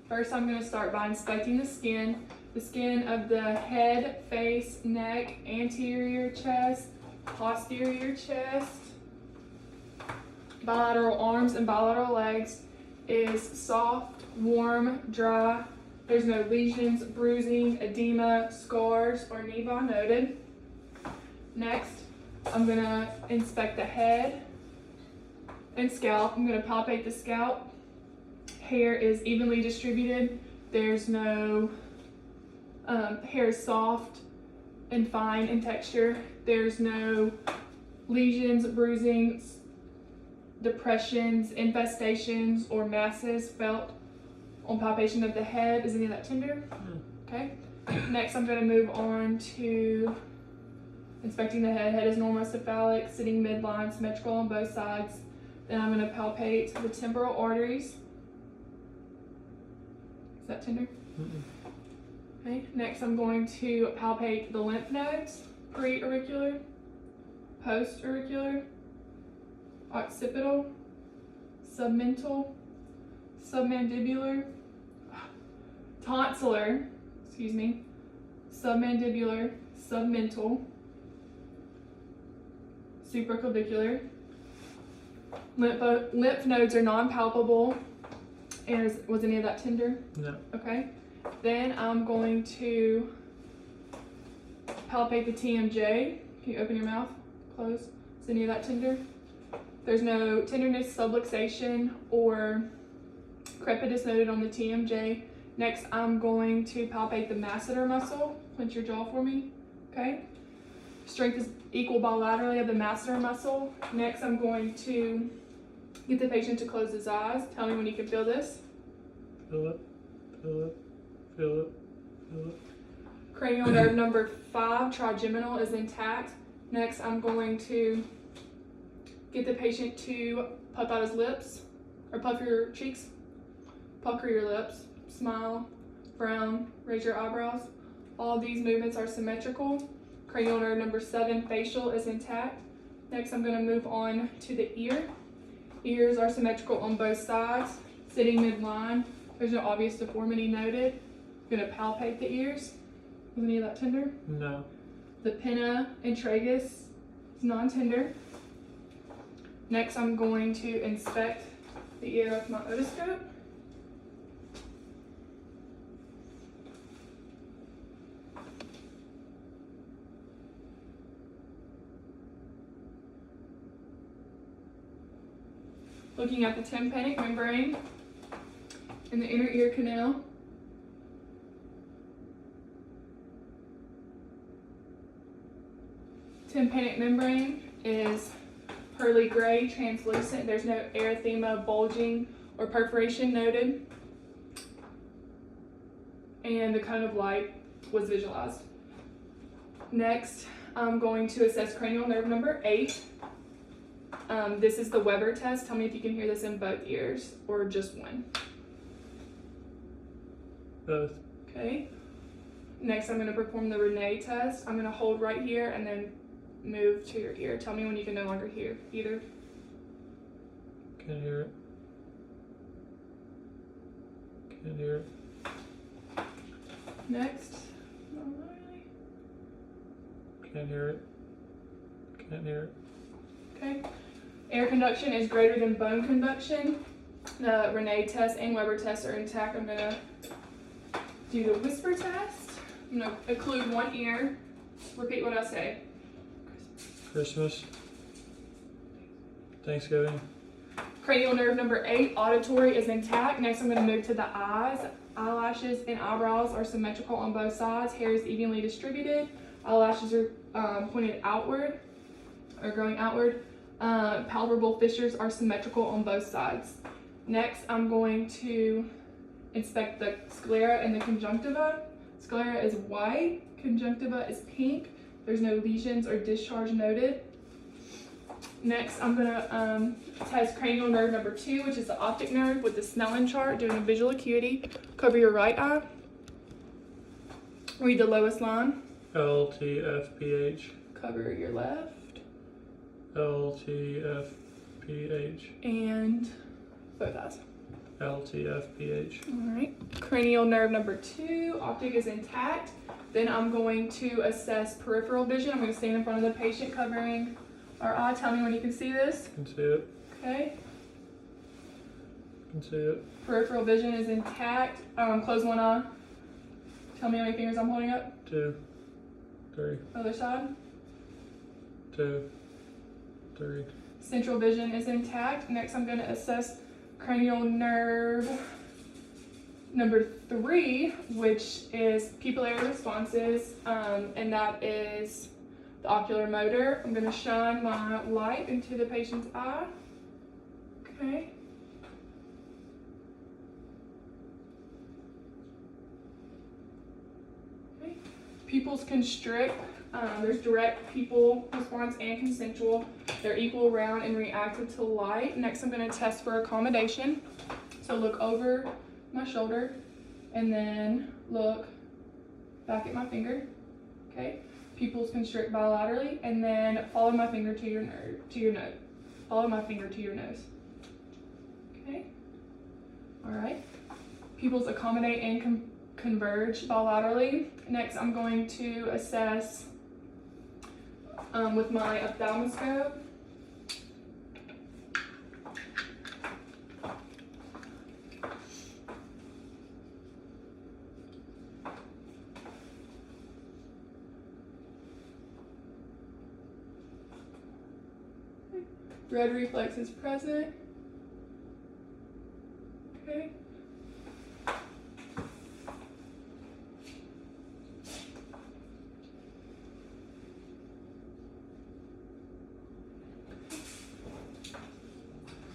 First, I'm going to start by inspecting the skin of the head, face, neck, anterior chest, posterior chest, bilateral arms and bilateral legs is soft, warm, dry. There's no lesions, bruising, edema, scars, or nevus noted. Next, I'm going to inspect the head and scalp. I'm going to palpate the scalp. Hair is evenly distributed. There's no, hair is soft and fine in texture. There's no lesions, bruising, depressions, infestations, or masses felt on palpation of the head. Is any of that tender? Okay. Next, I'm going to move on to inspecting the head. Head is normocephalic, sitting midline, symmetrical on both sides. Then I'm going to palpate the temporal arteries. Is that tender? Okay. Next, I'm going to palpate the lymph nodes, pre-auricular, post-auricular, occipital, submental, submandibular, tonsillar, submandibular, submental, supraclavicular. Lymph nodes are non-palpable. And was any of that tender? No. Okay. Then I'm going to palpate the TMJ. Can you open your mouth? Close. Is any of that tender? There's no tenderness, subluxation, or crepitus noted on the TMJ. Next, I'm going to palpate the masseter muscle. Clench your jaw for me. Okay. Strength is equal bilaterally of the masseter muscle. Next, I'm going to get the patient to close his eyes. Tell me when you can feel this. Feel it, feel it, feel it, feel it. Cranial nerve number 5, trigeminal, is intact. Next, I'm going to get the patient to puff out his lips, or puff your cheeks, pucker your lips, smile, frown, raise your eyebrows. All of these movements are symmetrical. Cranial nerve number 7, facial, is intact. Next, I'm going to move on to the ear. Ears are symmetrical on both sides, sitting midline. There's no obvious deformity noted. I'm going to palpate the ears. Was any of that tender? No. The pinna and tragus is non-tender. Next, I'm going to inspect the ear with my otoscope. Looking at the tympanic membrane in the inner ear canal. Tympanic membrane is pearly gray, translucent. There's no erythema, bulging, or perforation noted. And the cone of light was visualized. Next, I'm going to assess cranial nerve number 8. This is the Weber test. Tell me if you can hear this in both ears or just one. Both. Okay. Next, I'm going to perform the Rene test. I'm going to hold right here and then move to your ear. Tell me when you can no longer hear either. Can't hear it. Can't hear it. Next. Not really. Can't hear it. Can't hear it. Okay. Air conduction is greater than bone conduction. The Rene test and Weber test are intact. I'm going to do the whisper test. I'm going to occlude one ear. Repeat what I say. Christmas. Thanksgiving. Cranial nerve number 8, auditory, is intact. Next, I'm going to move to the eyes. Eyelashes and eyebrows are symmetrical on both sides. Hair is evenly distributed. Eyelashes are pointed outward, or growing outward. Palpable fissures are symmetrical on both sides. Next, I'm going to inspect the sclera and the conjunctiva. Sclera is white, conjunctiva is pink. There's no lesions or discharge noted. Next, I'm going to test cranial nerve number 2, which is the optic nerve, with the Snellen chart, doing a visual acuity. Cover your right eye. Read the lowest line. LTFPH. Cover your left. LTFPH. And both eyes. LTFPH. All right. Cranial nerve number 2, optic is intact. Then I'm going to assess peripheral vision. I'm going to stand in front of the patient covering our eye. Tell me when you can see this. Can see it. Okay. Can see it. Peripheral vision is intact. Close one eye. Tell me how many fingers I'm holding up. 2, 3, Other side. 2, 3. Central vision is intact. Next, I'm going to assess cranial nerve number 3, which is pupillary responses, and that is the ocular motor. I'm going to shine my light into the patient's eye. Okay. Pupils constrict. There's direct pupil response and consensual. They're equal, round, and reactive to light. Next, I'm going to test for accommodation. So look over my shoulder and then look back at my finger. Okay. Pupils constrict bilaterally, and then follow my finger to your nose. Follow my finger to your nose. Okay. All right. Pupils accommodate and converge bilaterally. Next, I'm going to assess with my ophthalmoscope. Red reflex is present. Okay.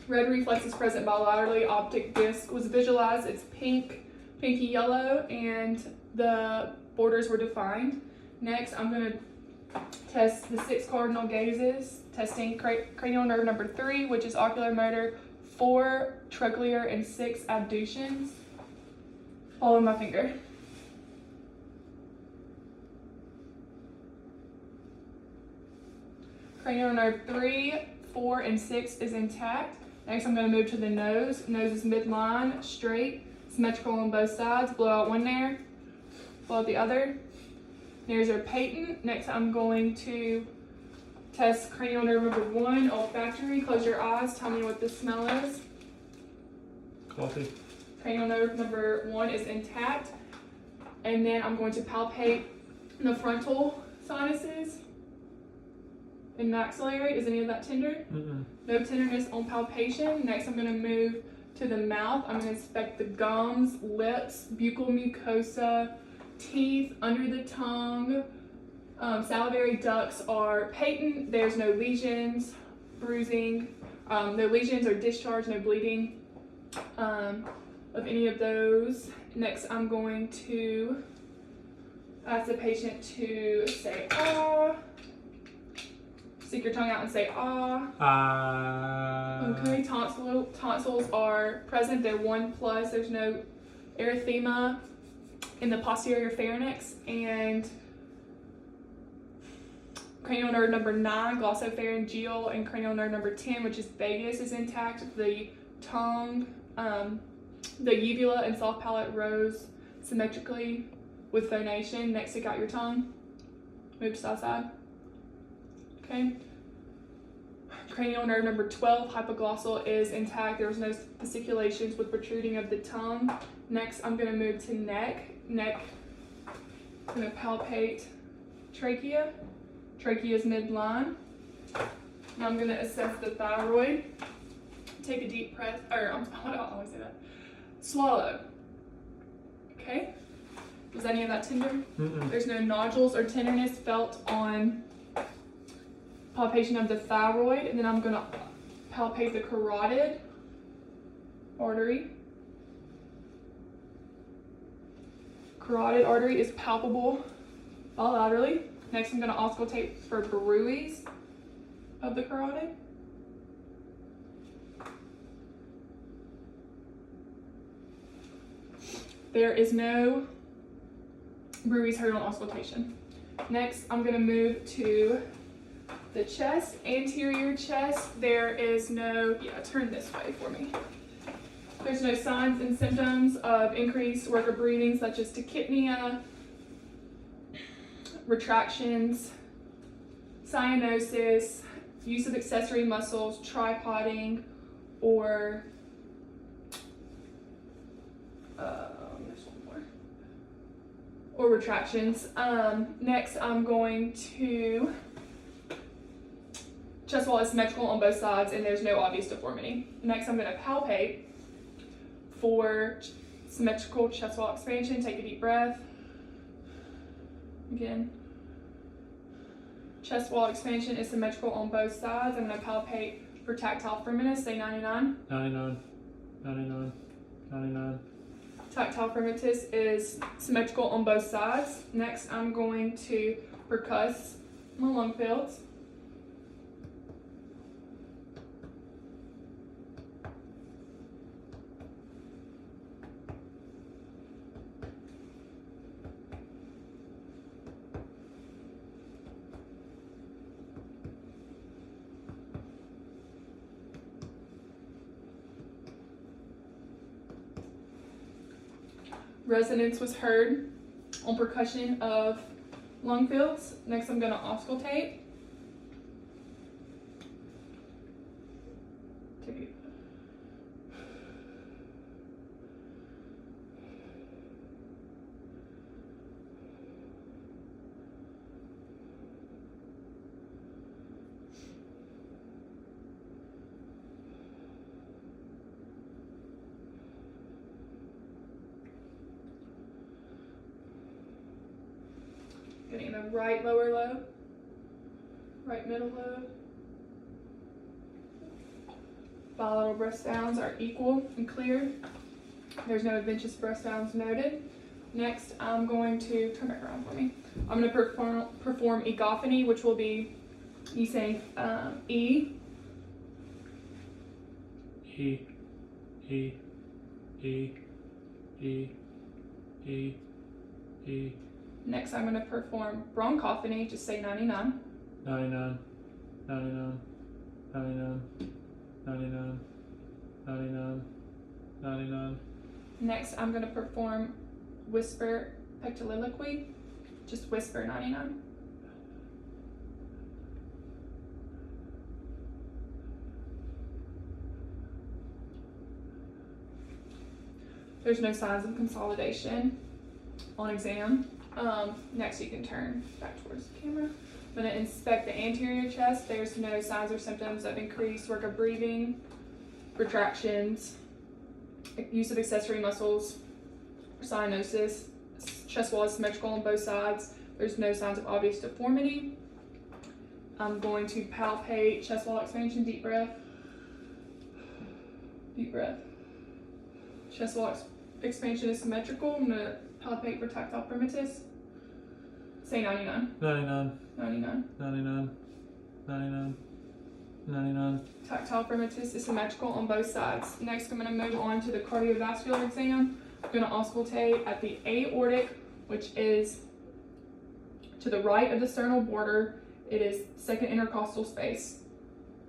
Red reflex is present bilaterally. Optic disc was visualized. It's pink, pinky yellow, and the borders were defined. Next, I'm going to test the 6 cardinal gazes, testing cranial nerve number 3, which is ocular motor, 4 trochlear, and 6 abductions. Follow my finger. Cranial nerve 3, 4, and 6 is intact. Next, I'm going to move to the nose. Nose is midline, straight, symmetrical on both sides. Blow out one nair, blow out the other. Nairs are patent. Next, I'm going to test cranial nerve number 1, olfactory. Close your eyes. Tell me what the smell is. Coffee. Cranial nerve number 1 is intact. And then I'm going to palpate the frontal sinuses and maxillary. Is any of that tender? Mm-mm. No tenderness on palpation. Next, I'm going to move to the mouth. I'm going to inspect the gums, lips, buccal mucosa, teeth, under the tongue. Salivary ducts are patent. There's no lesions, bruising, no lesions or discharge, no bleeding of any of those. Next, I'm going to ask the patient to say ah. Stick your tongue out and say ah. Okay, tonsils are present. They're 1+. There's no erythema in the posterior pharynx. And cranial nerve number 9, glossopharyngeal, and cranial nerve number 10, which is vagus, is intact. The tongue, the uvula and soft palate rose symmetrically with phonation. Next, stick out your tongue. Move to side. Okay. Cranial nerve number 12, hypoglossal, is intact. There was no fasciculations with protruding of the tongue. Next, I'm going to move to neck. Neck, I'm going to palpate trachea. Trachea is midline. Now I'm going to assess the thyroid. Take a deep breath, I always say that. Swallow. Okay. Was any of that tender? Mm-mm. There's no nodules or tenderness felt on palpation of the thyroid. And then I'm going to palpate the carotid artery. Carotid artery is palpable bilaterally. Next, I'm going to auscultate for bruits of the carotid. There is no bruits heard on auscultation. Next, I'm going to move to the chest, anterior chest. There is no, turn this way for me. There's There's no signs and symptoms of increased work of breathing, such as tachypnea, retractions, cyanosis, use of accessory muscles, tripoding, or there's one more, or retractions. Next, I'm going to chest wall is symmetrical on both sides, and there's no obvious deformity. Next, I'm going to palpate for symmetrical chest wall expansion. Take a deep breath. Again. Chest wall expansion is symmetrical on both sides. I'm going to palpate for tactile firmness. Say 99. 99, 99, 99. Tactile firmness is symmetrical on both sides. Next, I'm going to percuss my lung fields. Resonance was heard on percussion of lung fields. Next, I'm going to auscultate. Getting the right lower lobe, right middle lobe. Bilateral breath sounds are equal and clear. There's no adventitious breath sounds noted. Next, I'm going to turn back around for me. I'm going to perform egophony, which will be you saying E. E, E, E, E, E, E. Next, I'm going to perform bronchophony. Just say 99. 99, 99, 99, 99, 99, 99. Next, I'm going to perform whisper pectililoquy. Just whisper 99. There's no signs of consolidation on exam. Next, you can turn back towards the camera. I'm going to inspect the anterior chest. There's no signs or symptoms of increased work of breathing, retractions, use of accessory muscles, cyanosis. Chest wall is symmetrical on both sides. There's no signs of obvious deformity. I'm going to palpate chest wall expansion. Deep breath. Deep breath. Chest wall expansion is symmetrical. I'm going to palpate for tactile firmness. Say 99. 99, 99. 99, 99, 99. Tactile firmness is symmetrical on both sides. Next, I'm going to move on to the cardiovascular exam. I'm going to auscultate at the aortic, which is to the right of the sternal border. It is second intercostal space.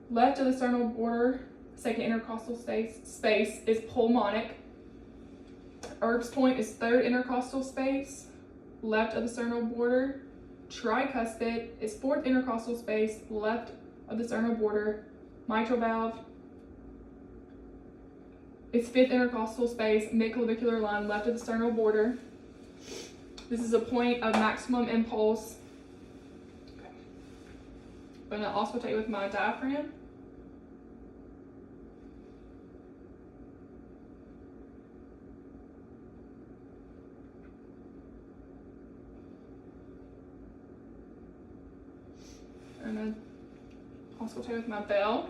Left of the sternal border, second intercostal space is pulmonic. Erb's point is third intercostal space. Left of the sternal border. Tricuspid is fourth intercostal space, left of the sternal border. Mitral valve is fifth intercostal space, mid-clavicular line, left of the sternal border. This is a point of maximum impulse. Okay. I'm going to auscultate with my diaphragm. I'm going to auscultate with my bell.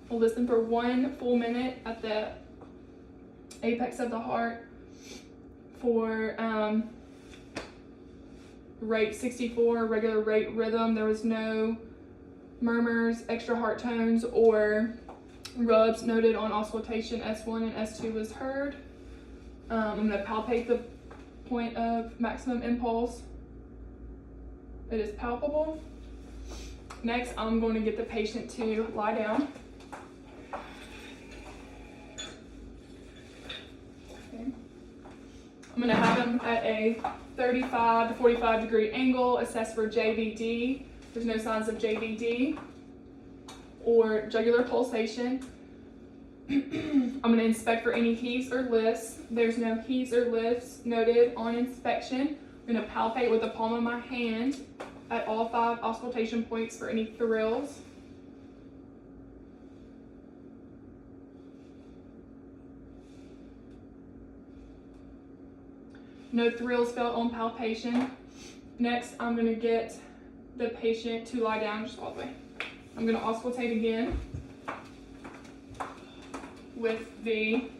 We'll listen for 1 full minute at the apex of the heart for rate 64, regular rate rhythm. There was no murmurs, extra heart tones, or rubs noted on auscultation. S1 and S2 was heard. I'm going to palpate the point of maximum impulse. It is palpable. Next, I'm going to get the patient to lie down. Okay. I'm going to have him at a 35 to 45 degree angle, assess for JVD. There's no signs of JVD or jugular pulsation. I'm going to inspect for any heaves or lifts. There's no heaves or lifts noted on inspection. I'm going to palpate with the palm of my hand at all 5 auscultation points for any thrills. No thrills felt on palpation. Next, I'm going to get the patient to lie down just all the way. I'm going to auscultate again with the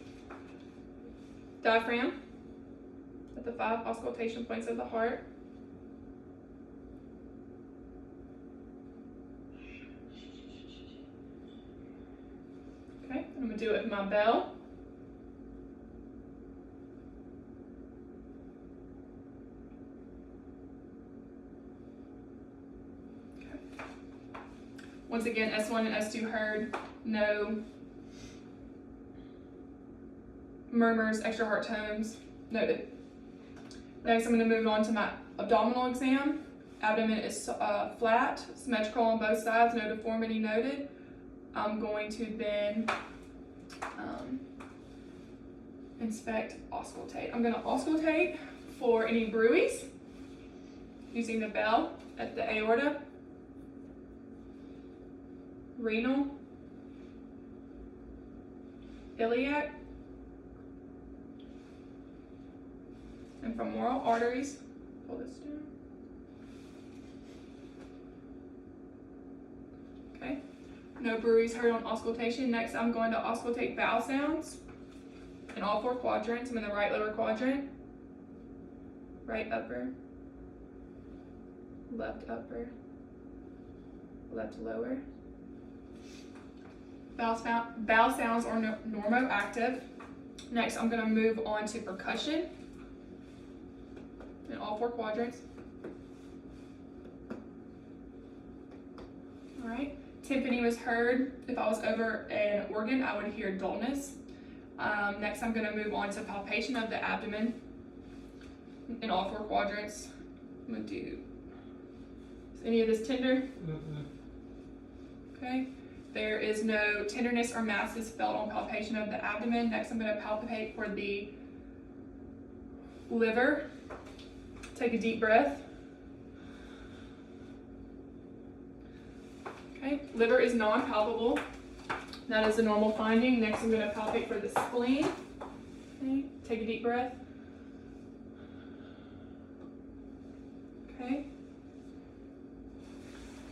diaphragm at the 5 auscultation points of the heart. Okay, I'm going to do it with my bell. Okay. Once again, S1 and S2 heard, no murmurs, extra heart tones noted. Next, I'm going to move on to my abdominal exam. Abdomen is flat, symmetrical on both sides, no deformity noted. I'm going to then inspect, auscultate. I'm going to auscultate for any bruits using the bell at the aorta, renal, iliac, and femoral arteries. Pull this down. Okay. No bruits heard on auscultation. Next, I'm going to auscultate vowel sounds in all 4 quadrants. I'm in the right lower quadrant, right upper, left upper, left lower. Vowel sounds are normoactive. Next, I'm going to move on to percussion in all 4 quadrants. All right. Timpani was heard. If I was over an organ, I would hear dullness. Next, I'm going to move on to palpation of the abdomen in all 4 quadrants. I'm going to do, is any of this tender? Okay. There is no tenderness or masses felt on palpation of the abdomen. Next, I'm going to palpate for the liver. Take a deep breath. Okay, liver is non-palpable. That is a normal finding. Next, I'm going to palpate for the spleen. Okay, take a deep breath. Okay.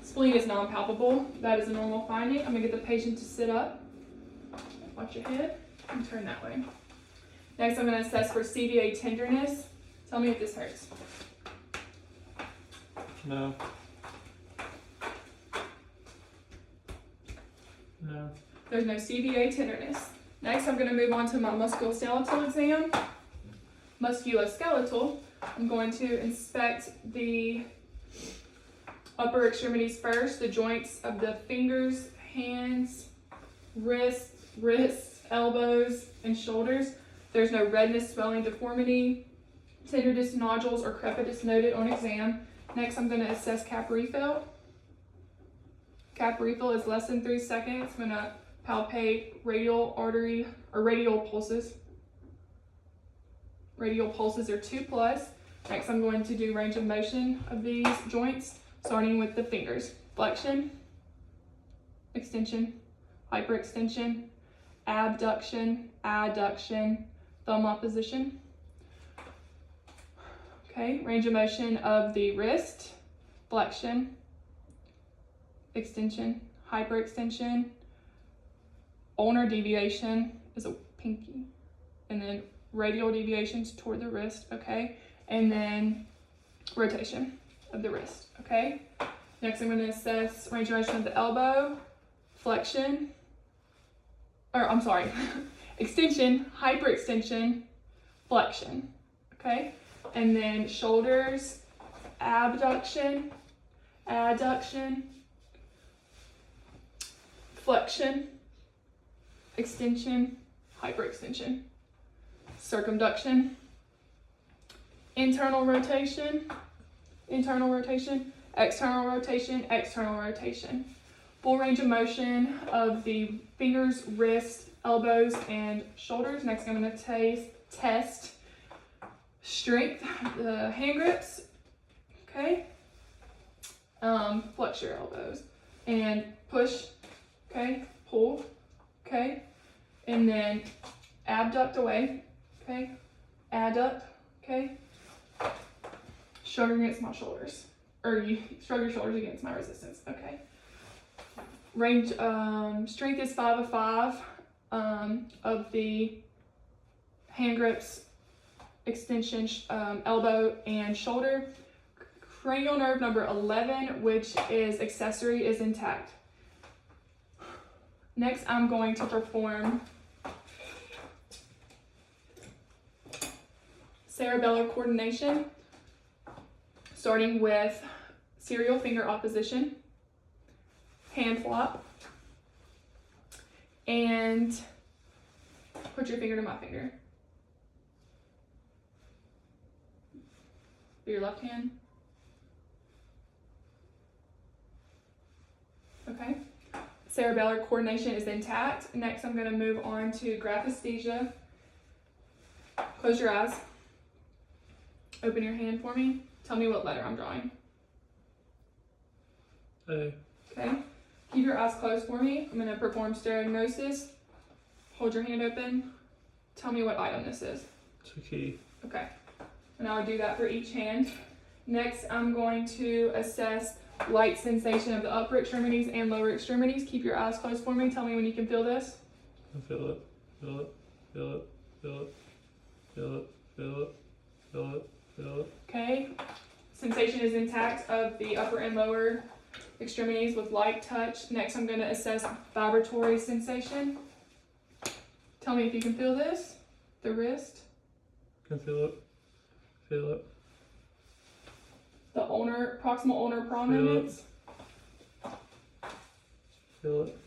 Spleen is non-palpable. That is a normal finding. I'm going to get the patient to sit up. Watch your head and turn that way. Next, I'm going to assess for CVA tenderness. Tell me if this hurts. No. No. There's no CVA tenderness. Next, I'm going to move on to my musculoskeletal exam. Musculoskeletal, I'm going to inspect the upper extremities first, the joints of the fingers, hands, wrists, elbows, and shoulders. There's no redness, swelling, deformity, tenderness, nodules, or crepitus noted on exam. Next, I'm going to assess cap refill. Cap refill is less than 3 seconds. I'm going to palpate radial artery or radial pulses. Radial pulses are 2+. Next, I'm going to do range of motion of these joints, starting with the fingers. Flexion, extension, hyperextension, abduction, adduction, thumb opposition. Okay, range of motion of the wrist, flexion, extension, hyperextension, ulnar deviation is a pinky, and then radial deviations toward the wrist, okay? And then rotation of the wrist, okay? Next, I'm going to assess range of motion of the elbow, flexion, extension, hyperextension, flexion, okay? And then shoulders, abduction, adduction, flexion, extension, hyperextension, circumduction, internal rotation, external rotation, full range of motion of the fingers, wrists, elbows, and shoulders. Next, I'm going to test strength, the hand grips, okay? Flex your elbows and push, okay? Pull, okay? And then abduct away, okay? Adduct, okay? Shrug against my shoulders, or you shrug your shoulders against my resistance, okay? Range, strength is 5 of 5 of the hand grips, extension, elbow, and shoulder. Cranial nerve number 11, which is accessory, is intact. Next, I'm going to perform cerebellar coordination, starting with serial finger opposition, hand flop, and put your finger to my finger. Your left hand. Okay. Cerebellar coordination is intact. Next, I'm going to move on to graphesthesia. Close your eyes. Open your hand for me. Tell me what letter I'm drawing. A. Okay. Keep your eyes closed for me. I'm going to perform stereognosis. Hold your hand open. Tell me what item this is. It's a key. Okay. And I would do that for each hand. Next, I'm going to assess light sensation of the upper extremities and lower extremities. Keep your eyes closed for me. Tell me when you can feel this. I feel it. Feel it. Feel it. Feel it. Feel it. Feel it. Feel it. Feel it. Okay. Sensation is intact of the upper and lower extremities with light touch. Next, I'm going to assess vibratory sensation. Tell me if you can feel this. The wrist. Can feel it. Feel it. The proximal ulnar prominence. Feel it.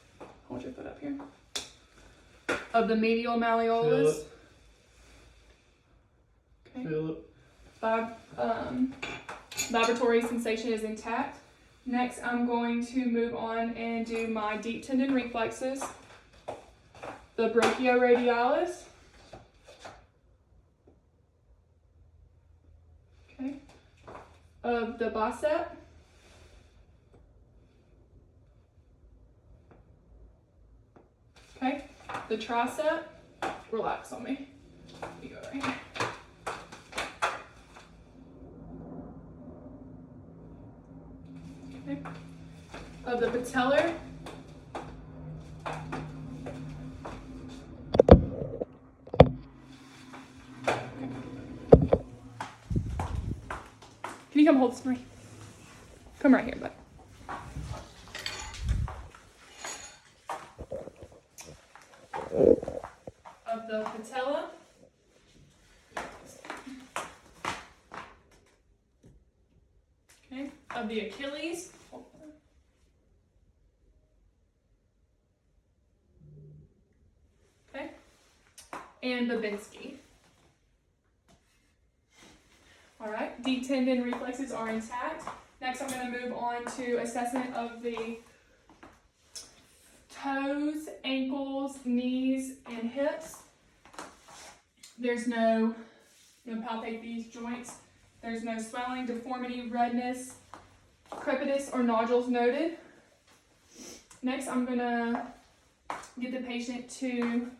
Hold your foot up here. Of the medial malleolus. Okay. Feel it. Vibratory sensation is intact. Next, I'm going to move on and do my deep tendon reflexes. The brachioradialis. Okay. Of the bicep. Okay. The tricep. Relax on me. You go right here. Okay. Of the patellar. Can you come hold this for me? Come right here, bud. Of the patella. Okay. Of the Achilles. Okay. And Babinski. All right, deep tendon reflexes are intact. Next, I'm going to move on to assessment of the toes, ankles, knees, and hips. There's no palpate these joints. There's no swelling, deformity, redness, crepitus, or nodules noted. Next, I'm going to get the patient to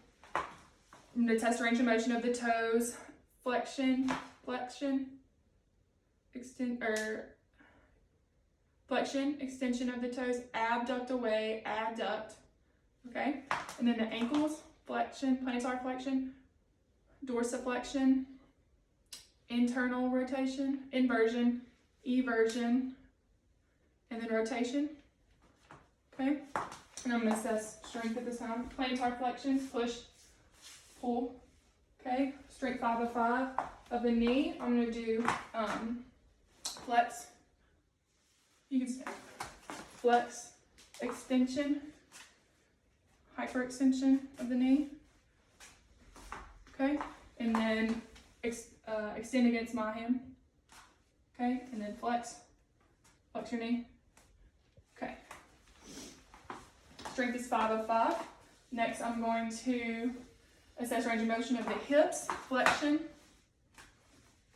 test range of motion of the toes, flexion, extension of the toes, abduct away, adduct, okay? And then the ankles, flexion, plantar flexion, dorsiflexion, internal rotation, inversion, eversion, and then rotation, okay? And I'm gonna assess strength at this time. Plantar flexion, push, pull, Okay, strength 5 of 5 of the knee. I'm gonna do flex. You can say flex, extension, hyperextension of the knee. Okay, and then extend against my hand. Okay, and then flex your knee. Okay. Strength is 5 of 5. Next, I'm going to assess range of motion of the hips, flexion,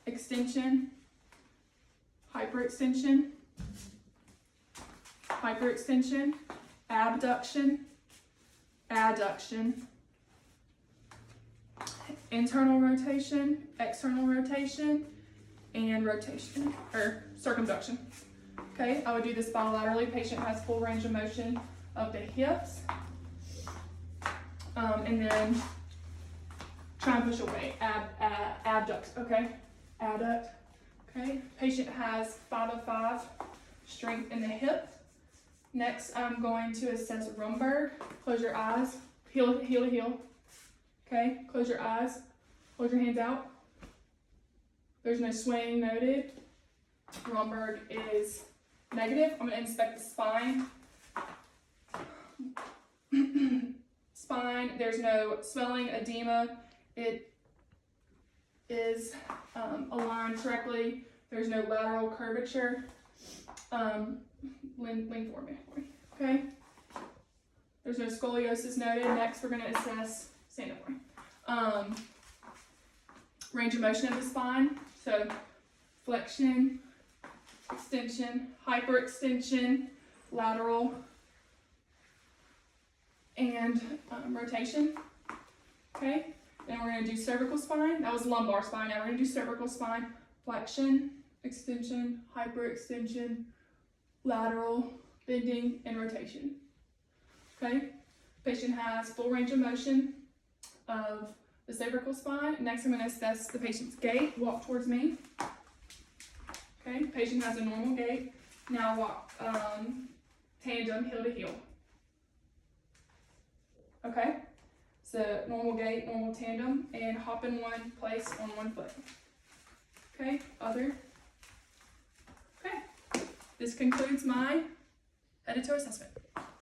extension, hyperextension, abduction, adduction, internal rotation, external rotation, and rotation, or circumduction. Okay, I would do this bilaterally. Patient has full range of motion of the hips. And then try and push away, abduct, okay? Adduct, okay? Patient has 5 of 5 strength in the hip. Next, I'm going to assess Rumberg. Close your eyes, heel to heel, okay? Close your eyes, hold your hands out. There's no swaying noted. Rumberg is negative. I'm gonna inspect the spine. Spine, there's no swelling, edema. It is aligned correctly. There's no lateral curvature. Lean forward, okay? There's no scoliosis noted. Next, we're gonna assess, stand up for me. Range of motion of the spine. So flexion, extension, hyperextension, lateral, and rotation. Okay, then we're going to do cervical spine. That was lumbar spine. Now we're going to do cervical spine. Flexion, extension, hyperextension, lateral, bending, and rotation. Okay, patient has full range of motion of the cervical spine. Next, I'm going to assess the patient's gait. Walk towards me. Okay, patient has a normal gait. Now walk tandem, heel to heel. Okay, so normal gait, normal tandem, and hop in one place on one foot. Okay, other. Okay, this concludes my head to toe assessment.